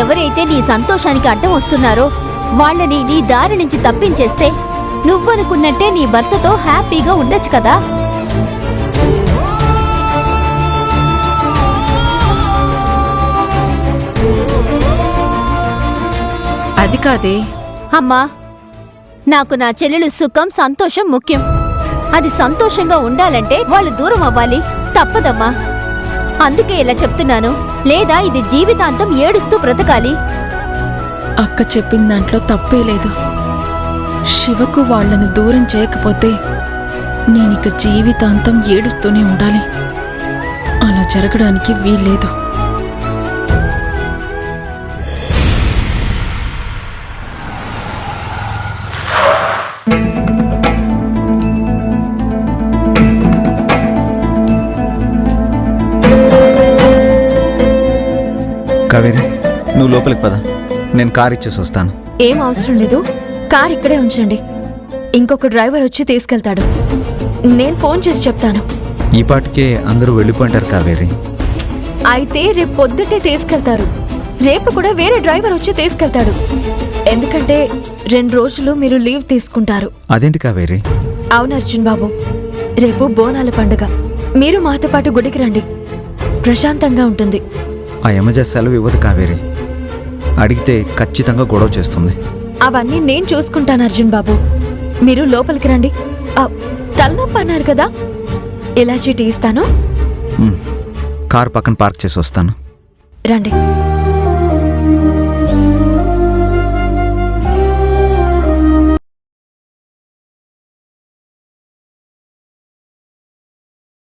ఎవరైతే నీ సంతోషానికి అడ్డం వస్తున్నారో వాళ్ళని నీ దారి నుంచి తప్పించేస్తే నువ్వనుకున్నట్టే నీ భర్తతో హ్యాపీగా ఉండొచ్చు కదా. అది కాదే అమ్మా, నాకు నా చెల్లెలు సుఖం సంతోషం ముఖ్యం. అది సంతోషంగా ఉండాలంటే వాళ్ళు దూరం అవ్వాలి, తప్పదమ్మా. అందుకే ఇలా చెప్తున్నాను, లేదా ఇది జీవితాంతం ఏడుస్తూ బ్రతకాలి. అక్క చెప్పిన దాంట్లో తప్పే లేదు. శివకు వాళ్లను దూరం చేయకపోతే నేనిక జీవితాంతం ఏడుస్తూనే ఉండాలి. అలా జరగడానికి వీల్లేదు. కావేరి, నువ్వు లోపలికి పద, నేను కార్ ఇచ్చేసి వస్తాను. ఏం అవసరం లేదు, కార్ ఇక్కడే ఉంచండి. ఇంకొక డ్రైవర్ వచ్చి తీసుకెళ్తాడు. నేను ఫోన్ చేసి చెప్తాను. ఈ పాటికే అందరూ వెళ్ళిపోయింటారు కావేరి. అయితే రేపు పొద్దుటే తీసుకెళ్తారు. రేపు కూడా వేరే డ్రైవర్ వచ్చి తీసుకెళ్తాడు. ఎందుకంటే 2 రోజులు మీరు లీవ్ తీసుకుంటారు. అదేంటి కావేరి? అవును అర్జున్ బాబు, రేపు బోనాల పండుగ. మీరు మాతో పాటు గుడికి రండి, ప్రశాంతంగా ఉంటుంది. ఆ యమజ సెలవు ఇవ్వదు కావేరి. అడిగితే ఖచ్చితంగా గొడవ చేస్తుంది. అవన్నీ నేను చూసుకుంటాను అర్జున్ బాబు. మీరు లోపలికి రండి. తలనొప్పి అన్నారు కదా, ఇలాచీ టీ ఇస్తాను. కార్ పక్కన పార్క్ చేసి వస్తాను. రండి.